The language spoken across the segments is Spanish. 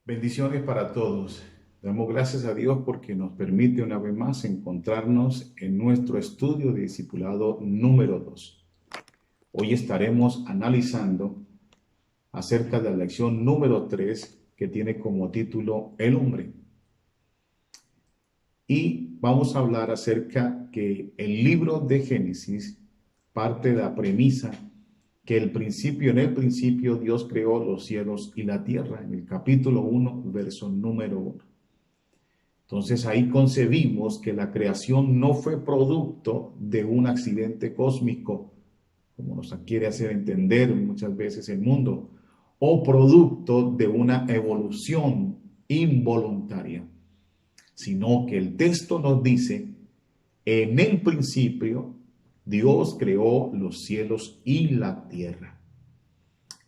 Bendiciones para todos. Damos gracias a Dios porque nos permite una vez más encontrarnos en nuestro estudio de discipulado número 2. Hoy estaremos analizando acerca de la lección número 3 que tiene como título El hombre. Y vamos a hablar acerca que el libro de Génesis parte de la premisa que en el principio Dios creó los cielos y la tierra, en el capítulo 1, verso número 1. Entonces ahí concebimos que la creación no fue producto de un accidente cósmico, como nos quiere hacer entender muchas veces el mundo, o producto de una evolución involuntaria, sino que el texto nos dice, en el principio Dios creó los cielos y la tierra.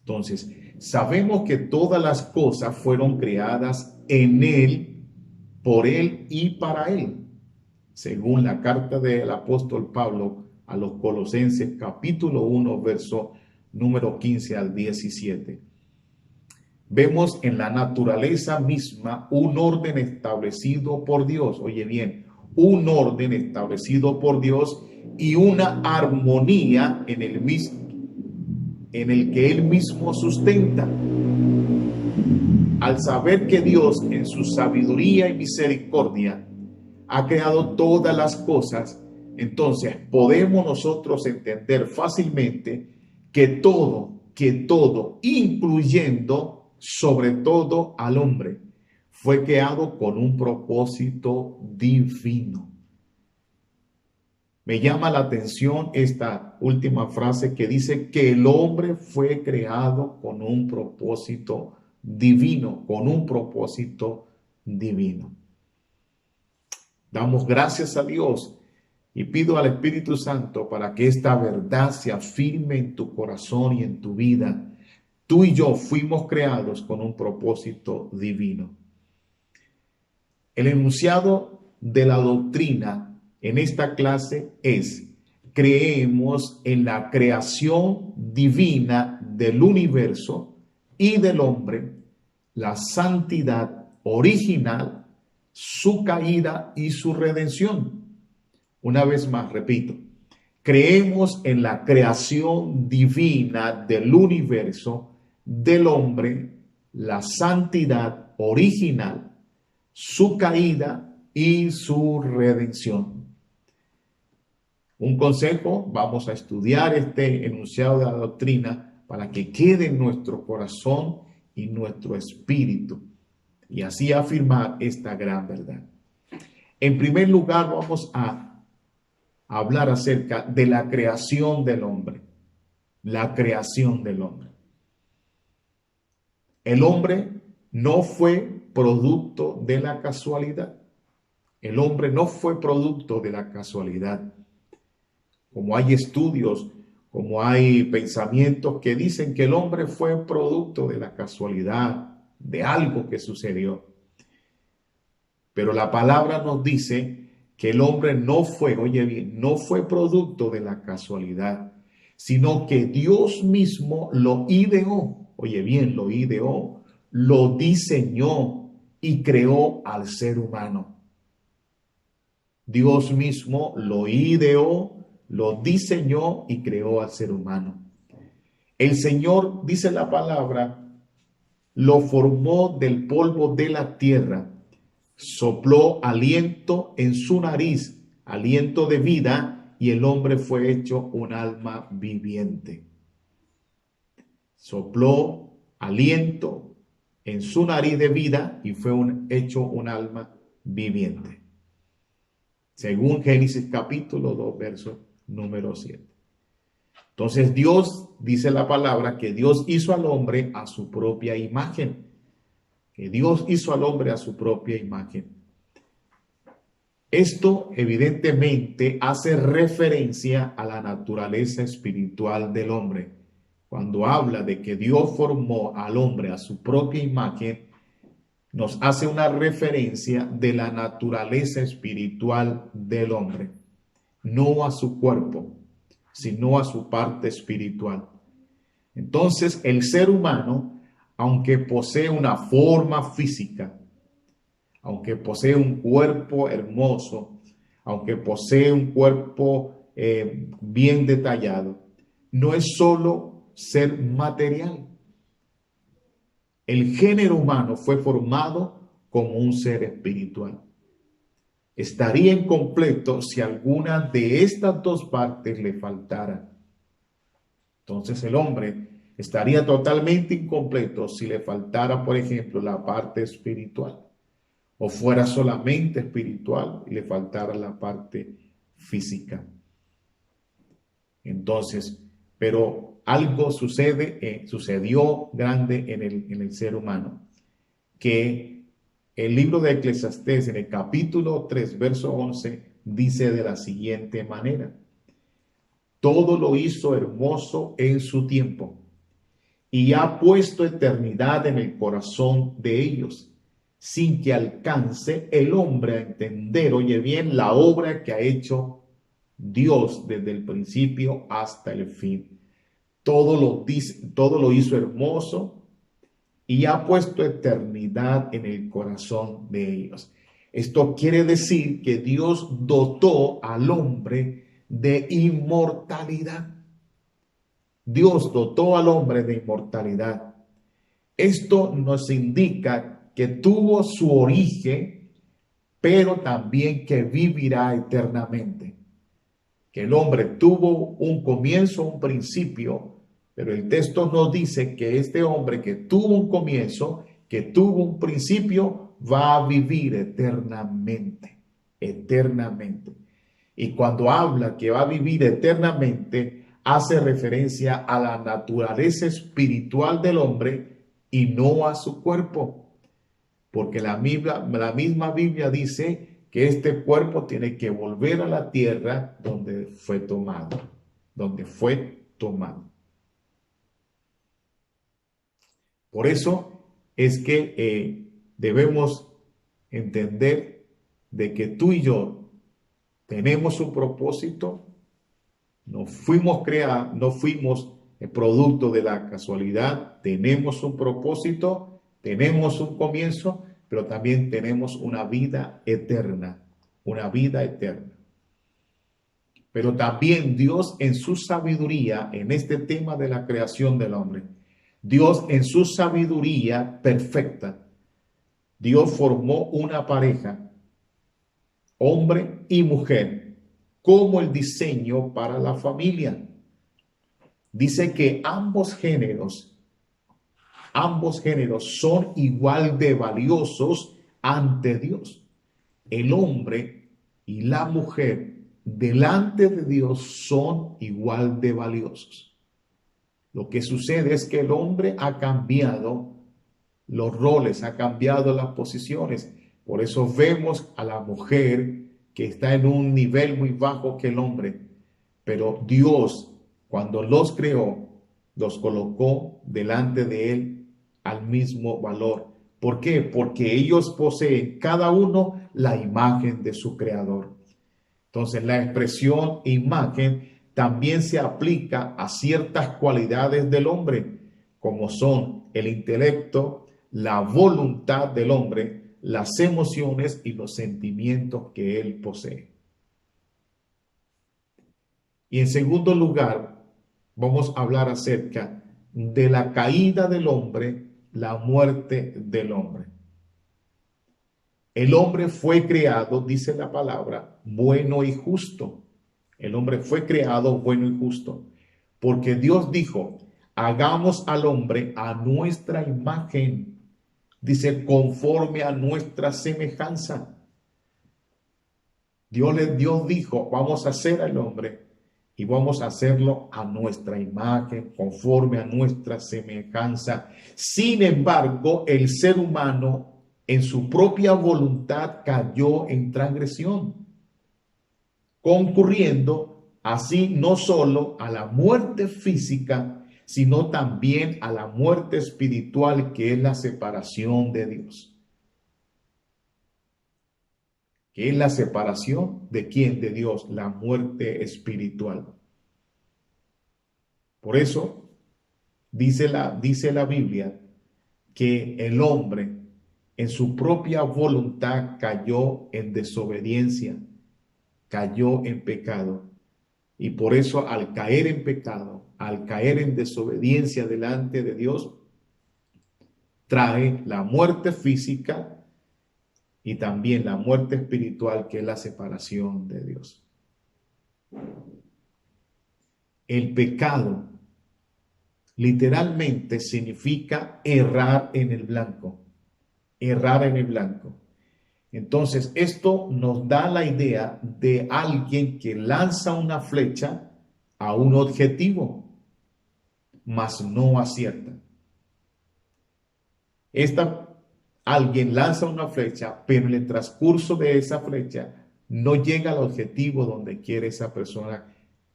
Entonces, sabemos que todas las cosas fueron creadas en Él, por Él y para Él, según la carta del apóstol Pablo a los Colosenses, capítulo 1, verso número 15 al 17. Vemos en la naturaleza misma un orden establecido por Dios. Oye bien, un orden establecido por Dios y una armonía en el que Él mismo sustenta. Al saber que Dios en su sabiduría y misericordia ha creado todas las cosas, entonces podemos nosotros entender fácilmente que todo, incluyendo sobre todo al hombre, fue creado con un propósito divino. Me llama la atención esta última frase que dice que el hombre fue creado con un propósito divino, con un propósito divino. Damos gracias a Dios y pido al Espíritu Santo para que esta verdad se afirme en tu corazón y en tu vida. Tú y yo fuimos creados con un propósito divino. El enunciado de la doctrina en esta clase es: creemos en la creación divina del universo y del hombre, la santidad original, su caída y su redención. Una vez más, repito, creemos en la creación divina del universo, del hombre, la santidad original, su caída y su redención. Un consejo: vamos a estudiar este enunciado de la doctrina para que quede en nuestro corazón y nuestro espíritu y así afirmar esta gran verdad. En primer lugar, vamos a hablar acerca de la creación del hombre. La creación del hombre. El hombre no fue producto de la casualidad. El hombre no fue producto de la casualidad. Como hay estudios, como hay pensamientos que dicen que el hombre fue producto de la casualidad, de algo que sucedió. Pero la palabra nos dice que el hombre no fue, oye bien, no fue producto de la casualidad, sino que Dios mismo lo ideó, oye bien, lo ideó, lo diseñó y creó al ser humano. Dios mismo lo ideó, lo diseñó y creó al ser humano. El Señor, dice la palabra, lo formó del polvo de la tierra, sopló aliento en su nariz, aliento de vida, y el hombre fue hecho un alma viviente. Sopló aliento en su nariz de vida y fue hecho un alma viviente. Según Génesis capítulo 2, verso número 7. Entonces Dios, dice la palabra, que Dios hizo al hombre a su propia imagen. Que Dios hizo al hombre a su propia imagen. Esto evidentemente hace referencia a la naturaleza espiritual del hombre. Cuando habla de que Dios formó al hombre a su propia imagen, nos hace una referencia de la naturaleza espiritual del hombre, no a su cuerpo, sino a su parte espiritual. Entonces, el ser humano, aunque posee una forma física, aunque posee un cuerpo hermoso, aunque posee un cuerpo bien detallado, no es solo ser material. El género humano fue formado como un ser espiritual. Estaría incompleto si alguna de estas dos partes le faltara. Entonces el hombre estaría totalmente incompleto si le faltara, por ejemplo, la parte espiritual, o fuera solamente espiritual y le faltara la parte física. Entonces, pero algo sucedió grande en el ser humano, que el libro de Eclesiastés en el capítulo 3, verso 11, dice de la siguiente manera: todo lo hizo hermoso en su tiempo y ha puesto eternidad en el corazón de ellos, sin que alcance el hombre a entender, oye bien, la obra que ha hecho Dios desde el principio hasta el fin. Todo lo hizo hermoso y ha puesto eternidad en el corazón de ellos. Esto quiere decir que Dios dotó al hombre de inmortalidad. Dios dotó al hombre de inmortalidad. Esto nos indica que tuvo su origen, pero también que vivirá eternamente. Que el hombre tuvo un comienzo, un principio, pero el texto nos dice que este hombre que tuvo un comienzo, que tuvo un principio, va a vivir eternamente, eternamente. Y cuando habla que va a vivir eternamente, hace referencia a la naturaleza espiritual del hombre y no a su cuerpo. Porque la misma Biblia dice que este cuerpo tiene que volver a la tierra donde fue tomado, donde fue tomado. Por eso es que debemos entender de que tú y yo tenemos un propósito, no fuimos creados, no fuimos el producto de la casualidad, tenemos un propósito, tenemos un comienzo, pero también tenemos una vida eterna, una vida eterna. Pero también Dios en su sabiduría, en este tema de la creación del hombre, Dios en su sabiduría perfecta, Dios formó una pareja, hombre y mujer, como el diseño para la familia. Dice que ambos géneros son igual de valiosos ante Dios. El hombre y la mujer delante de Dios son igual de valiosos. Lo que sucede es que el hombre ha cambiado los roles, ha cambiado las posiciones. Por eso vemos a la mujer que está en un nivel muy bajo que el hombre. Pero Dios, cuando los creó, los colocó delante de él al mismo valor. ¿Por qué? Porque ellos poseen cada uno la imagen de su creador. Entonces, la expresión imagen también se aplica a ciertas cualidades del hombre, como son el intelecto, la voluntad del hombre, las emociones y los sentimientos que él posee. Y en segundo lugar, vamos a hablar acerca de la caída del hombre, la muerte del hombre. El hombre fue creado, dice la palabra, bueno y justo. El hombre fue creado bueno y justo, porque Dios dijo, hagamos al hombre a nuestra imagen, dice, conforme a nuestra semejanza. Dios dijo, vamos a hacer al hombre y vamos a hacerlo a nuestra imagen, conforme a nuestra semejanza. Sin embargo, el ser humano en su propia voluntad cayó en transgresión, concurriendo así no solo a la muerte física, sino también a la muerte espiritual, que es la separación de Dios. ¿Qué es la separación de quién? De Dios, la muerte espiritual. Por eso dice la Biblia que el hombre en su propia voluntad cayó en desobediencia, cayó en pecado. Y por eso al caer en pecado, al caer en desobediencia delante de Dios, trae la muerte física y también la muerte espiritual, que es la separación de Dios. El pecado literalmente significa errar en el blanco, errar en el blanco. Entonces, esto nos da la idea de alguien que lanza una flecha a un objetivo, mas no acierta. Alguien lanza una flecha, pero en el transcurso de esa flecha no llega al objetivo donde quiere esa persona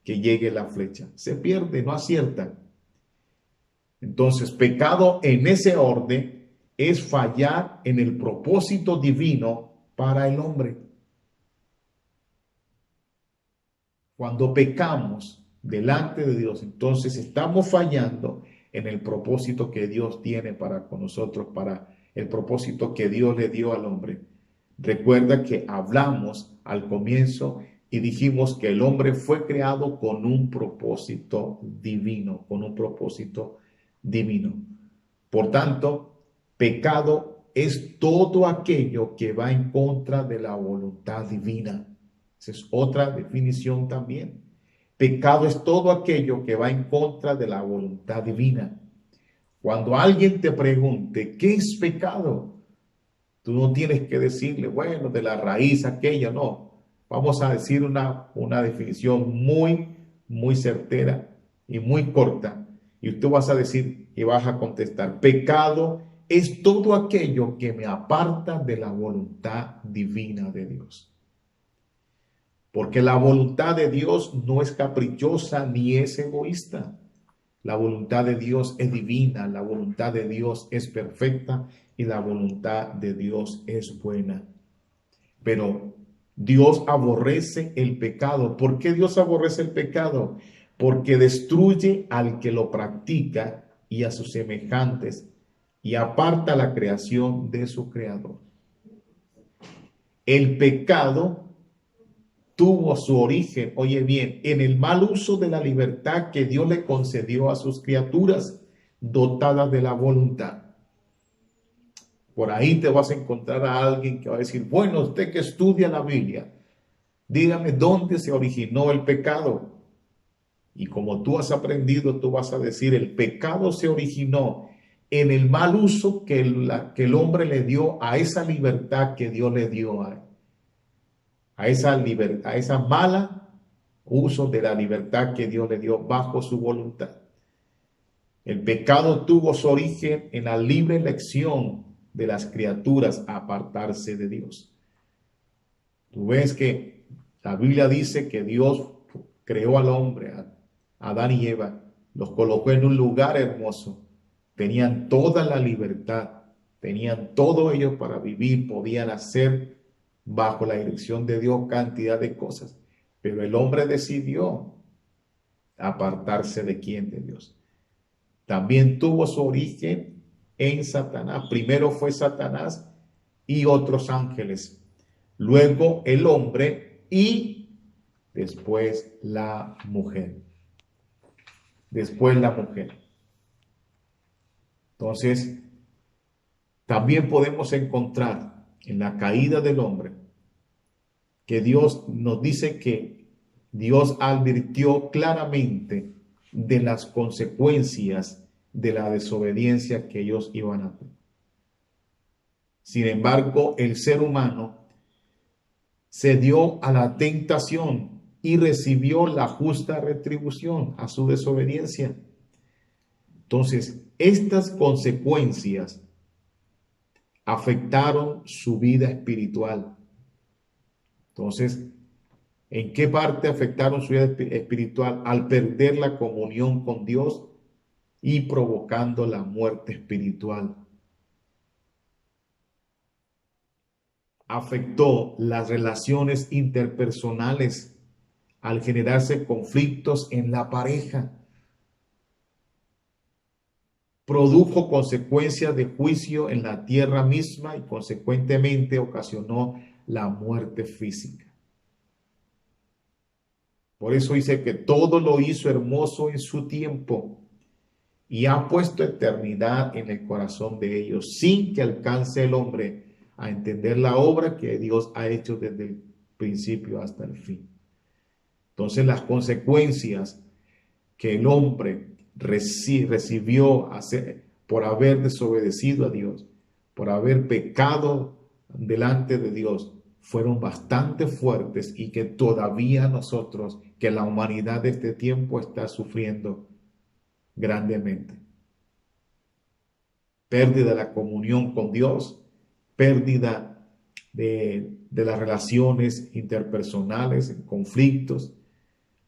que llegue la flecha. Se pierde, no acierta. Entonces, pecado en ese orden es fallar en el propósito divino para el hombre. Cuando pecamos delante de Dios, entonces estamos fallando en el propósito que Dios tiene para con nosotros, para el propósito que Dios le dio al hombre. Recuerda que hablamos al comienzo y dijimos que el hombre fue creado con un propósito divino, con un propósito divino. Por tanto, pecado es todo aquello que va en contra de la voluntad divina. Esa es otra definición también. Pecado es todo aquello que va en contra de la voluntad divina. Cuando alguien te pregunte, ¿qué es pecado? Tú no tienes que decirle, bueno, de la raíz aquella, no. Vamos a decir una definición muy certera y muy corta. Y tú vas a decir y vas a contestar, pecado es todo aquello que me aparta de la voluntad divina de Dios. Porque la voluntad de Dios no es caprichosa ni es egoísta. La voluntad de Dios es divina, la voluntad de Dios es perfecta y la voluntad de Dios es buena. Pero Dios aborrece el pecado. ¿Por qué Dios aborrece el pecado? Porque destruye al que lo practica y a sus semejantes y aparta la creación de su creador. El pecado tuvo su origen, oye bien, en el mal uso de la libertad que Dios le concedió a sus criaturas dotadas de la voluntad. Por ahí te vas a encontrar a alguien que va a decir, bueno, usted que estudia la Biblia, dígame dónde se originó el pecado. Y como tú has aprendido, tú vas a decir, el pecado se originó en el mal uso que el hombre le dio a esa libertad que Dios le dio a esa mala uso de la libertad que Dios le dio bajo su voluntad. El pecado tuvo su origen en la libre elección de las criaturas a apartarse de Dios. Tú ves que la Biblia dice que Dios creó al hombre, a Adán y Eva, los colocó en un lugar hermoso. Tenían toda la libertad, tenían todo ello para vivir, podían hacer bajo la dirección de Dios cantidad de cosas. Pero el hombre decidió apartarse de quién, de Dios. También tuvo su origen en Satanás. Primero fue Satanás y otros ángeles. Luego el hombre y después la mujer. Después la mujer. Entonces, también podemos encontrar en la caída del hombre que Dios nos dice que Dios advirtió claramente de las consecuencias de la desobediencia que ellos iban a hacer. Sin embargo, el ser humano se dio a la tentación y recibió la justa retribución a su desobediencia. Entonces, estas consecuencias afectaron su vida espiritual. Entonces, ¿en qué parte afectaron su vida espiritual? Al perder la comunión con Dios y provocando la muerte espiritual. Afectó las relaciones interpersonales al generarse conflictos en la pareja. produjo consecuencias de juicio en la tierra misma y consecuentemente ocasionó la muerte física. Por eso dice que todo lo hizo hermoso en su tiempo y ha puesto eternidad en el corazón de ellos, sin que alcance el hombre a entender la obra que Dios ha hecho desde el principio hasta el fin. Entonces las consecuencias que el hombre recibió por haber desobedecido a Dios, por haber pecado delante de Dios, fueron bastante fuertes y que todavía nosotros, que la humanidad de este tiempo está sufriendo grandemente. Pérdida de la comunión con Dios, pérdida de las relaciones interpersonales, conflictos,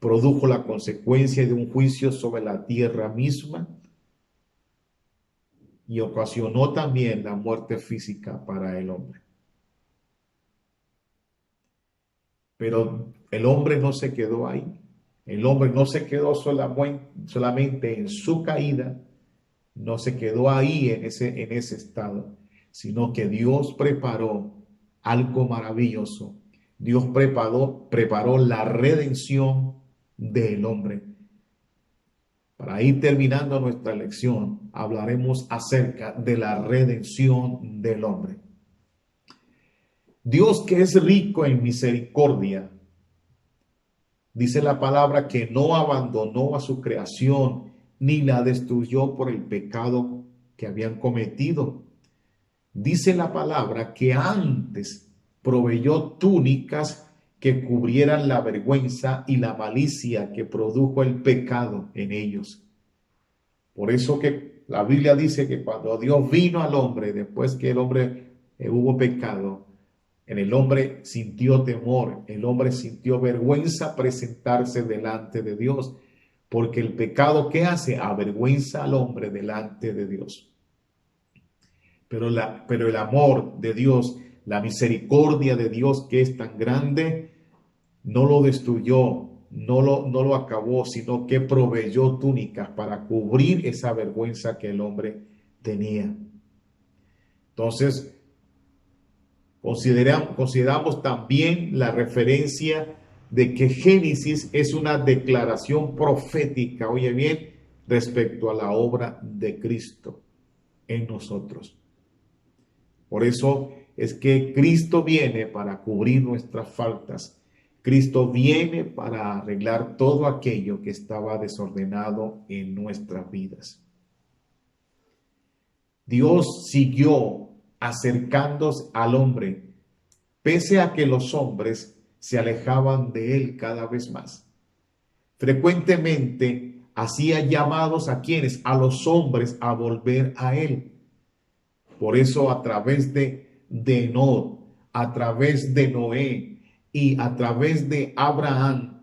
produjo la consecuencia de un juicio sobre la tierra misma y ocasionó también la muerte física para el hombre. Pero el hombre no se quedó ahí. El hombre no se quedó solamente en su caída, no se quedó ahí en ese estado, sino que Dios preparó algo maravilloso. Dios preparó la redención del hombre. Para ir terminando nuestra lección, hablaremos acerca de la redención del hombre. Dios, que es rico en misericordia, dice la palabra que no abandonó a su creación ni la destruyó por el pecado que habían cometido. Dice la palabra que antes proveyó túnicas que cubrieran la vergüenza y la malicia que produjo el pecado en ellos. Por eso que la Biblia dice que cuando Dios vino al hombre, después que el hombre hubo pecado, en el hombre sintió temor, el hombre sintió vergüenza presentarse delante de Dios, porque el pecado que hace avergüenza al hombre delante de Dios. Pero el amor de Dios, la misericordia de Dios que es tan grande, no lo destruyó, no lo acabó, sino que proveyó túnicas para cubrir esa vergüenza que el hombre tenía. Entonces, consideramos también la referencia de que Génesis es una declaración profética, oye bien, respecto a la obra de Cristo en nosotros. Por eso es que Cristo viene para cubrir nuestras faltas. Cristo viene para arreglar todo aquello que estaba desordenado en nuestras vidas. Dios siguió acercándose al hombre, pese a que los hombres se alejaban de él cada vez más. Frecuentemente hacía llamados a quienes, a los hombres, a volver a él. Por eso a través de Enoc, a través de Noé y a través de Abraham,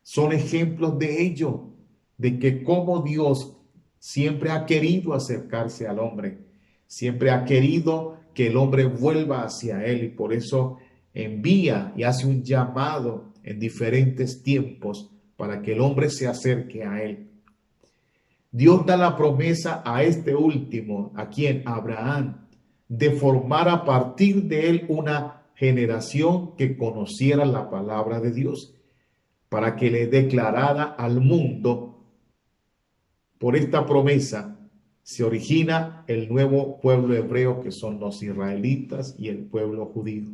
son ejemplos de ello, de que como Dios siempre ha querido acercarse al hombre, siempre ha querido que el hombre vuelva hacia él y por eso envía y hace un llamado en diferentes tiempos para que el hombre se acerque a él. Dios da la promesa a este último, ¿a quién? Abraham, de formar a partir de él una generación que conociera la palabra de Dios, para que le declarara al mundo. Por esta promesa se origina el nuevo pueblo hebreo, que son los israelitas y el pueblo judío.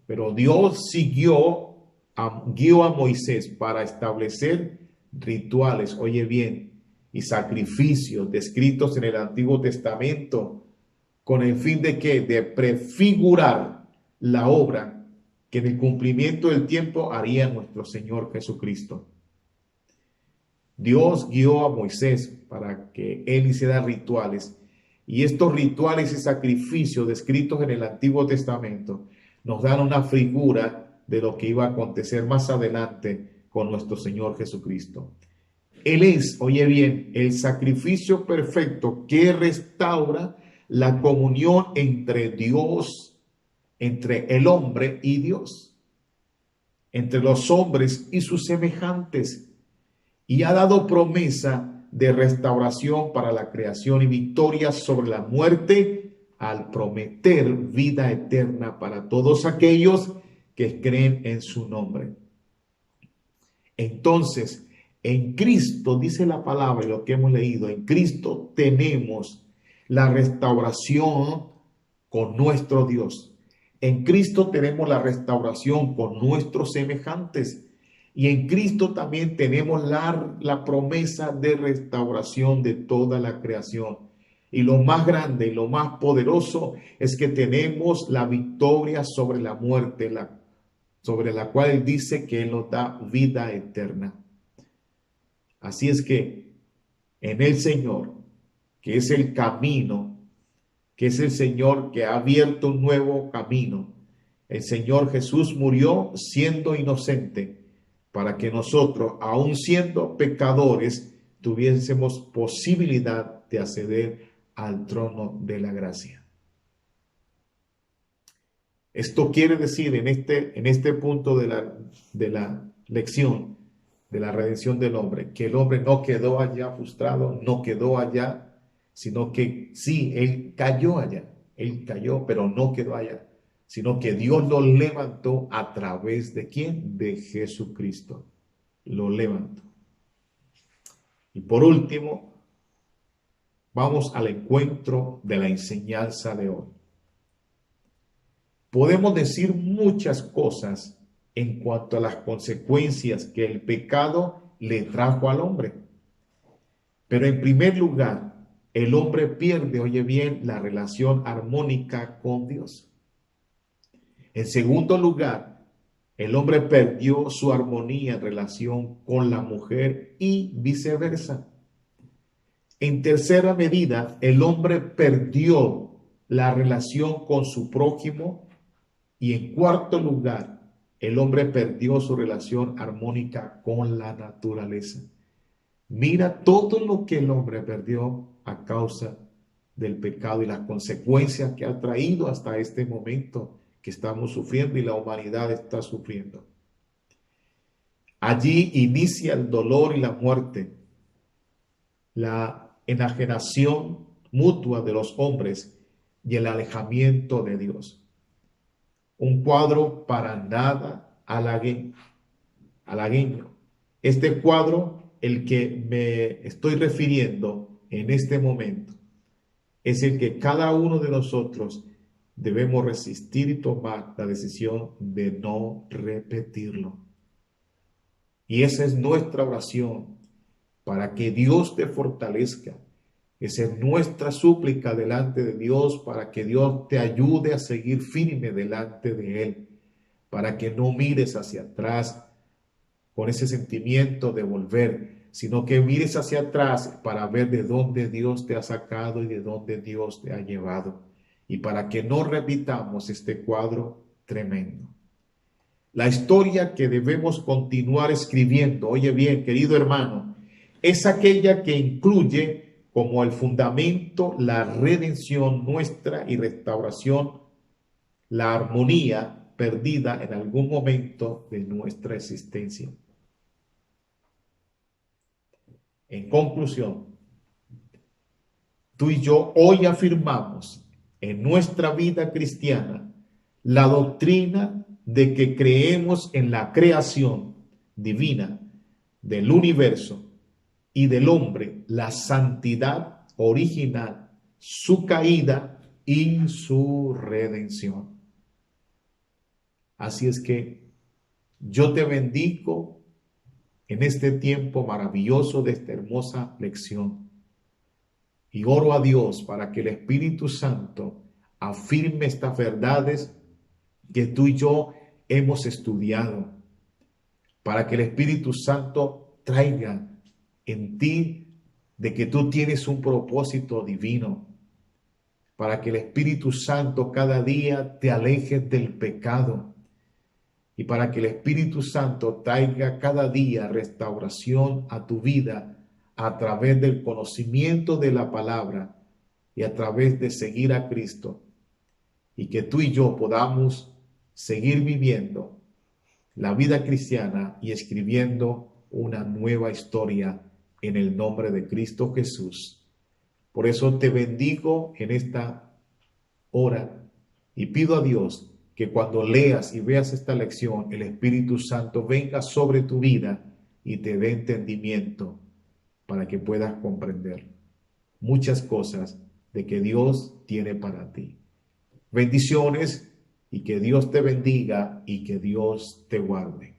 Pero Dios guió a Moisés para establecer rituales, oye bien, y sacrificios descritos en el Antiguo Testamento, con el fin de que de prefigurar la obra que en el cumplimiento del tiempo haría nuestro Señor Jesucristo. Dios guió a Moisés para que él hiciera rituales, y estos rituales y sacrificios descritos en el Antiguo Testamento nos dan una figura de lo que iba a acontecer más adelante con nuestro Señor Jesucristo. Él es, oye bien, el sacrificio perfecto que restaura la comunión entre Dios, entre el hombre y Dios, entre los hombres y sus semejantes, y ha dado promesa de restauración para la creación y victoria sobre la muerte al prometer vida eterna para todos aquellos que creen en su nombre. Entonces, en Cristo, dice la palabra y lo que hemos leído, en Cristo tenemos la restauración con nuestro Dios. En Cristo tenemos la restauración con nuestros semejantes. Y en Cristo también tenemos la promesa de restauración de toda la creación. Y lo más grande y lo más poderoso es que tenemos la victoria sobre la muerte, sobre la cual Él dice que Él nos da vida eterna. Así es que en el Señor, que es el camino, que es el Señor que ha abierto un nuevo camino, el Señor Jesús murió siendo inocente para que nosotros, aun siendo pecadores, tuviésemos posibilidad de acceder al trono de la gracia. Esto quiere decir en este punto de la lección de la redención del hombre, que el hombre no quedó allá frustrado, no quedó allá, sino que sí, él cayó allá, él cayó, pero no quedó allá, sino que Dios lo levantó a través de ¿quién? De Jesucristo. Lo levantó. Y por último, vamos al encuentro de la enseñanza de hoy. Podemos decir muchas cosas en cuanto a las consecuencias que el pecado le trajo al hombre. Pero en primer lugar, el hombre pierde, oye bien, la relación armónica con Dios. En segundo lugar, el hombre perdió su armonía en relación con la mujer y viceversa. En tercera medida, el hombre perdió la relación con su prójimo. Y en cuarto lugar, el hombre perdió su relación armónica con la naturaleza. Mira todo lo que el hombre perdió a causa del pecado y las consecuencias que ha traído hasta este momento que estamos sufriendo y la humanidad está sufriendo. Allí inicia el dolor y la muerte, la enajenación mutua de los hombres y el alejamiento de Dios. Un cuadro para nada halagueño. Este cuadro, el que me estoy refiriendo en este momento, es el que cada uno de nosotros debemos resistir y tomar la decisión de no repetirlo. Y esa es nuestra oración, para que Dios te fortalezca. Esa es nuestra súplica delante de Dios, para que Dios te ayude a seguir firme delante de Él, para que no mires hacia atrás con ese sentimiento de volver, sino que mires hacia atrás para ver de dónde Dios te ha sacado y de dónde Dios te ha llevado, y para que no repitamos este cuadro tremendo. La historia que debemos continuar escribiendo, oye bien, querido hermano, es aquella que incluye como el fundamento la redención nuestra y restauración, la armonía perdida en algún momento de nuestra existencia. En conclusión, tú y yo hoy afirmamos en nuestra vida cristiana la doctrina de que creemos en la creación divina del universo y del hombre, la santidad original, su caída y su redención. Así es que yo te bendigo en este tiempo maravilloso de esta hermosa lección y oro a Dios para que el Espíritu Santo afirme estas verdades que tú y yo hemos estudiado, para que el Espíritu Santo traiga en ti de que tú tienes un propósito divino, para que el Espíritu Santo cada día te aleje del pecado y para que el Espíritu Santo traiga cada día restauración a tu vida a través del conocimiento de la palabra y a través de seguir a Cristo, y que tú y yo podamos seguir viviendo la vida cristiana y escribiendo una nueva historia en el nombre de Cristo Jesús. Por eso te bendigo en esta hora y pido a Dios que cuando leas y veas esta lección, el Espíritu Santo venga sobre tu vida y te dé entendimiento para que puedas comprender muchas cosas de que Dios tiene para ti. Bendiciones y que Dios te bendiga y que Dios te guarde.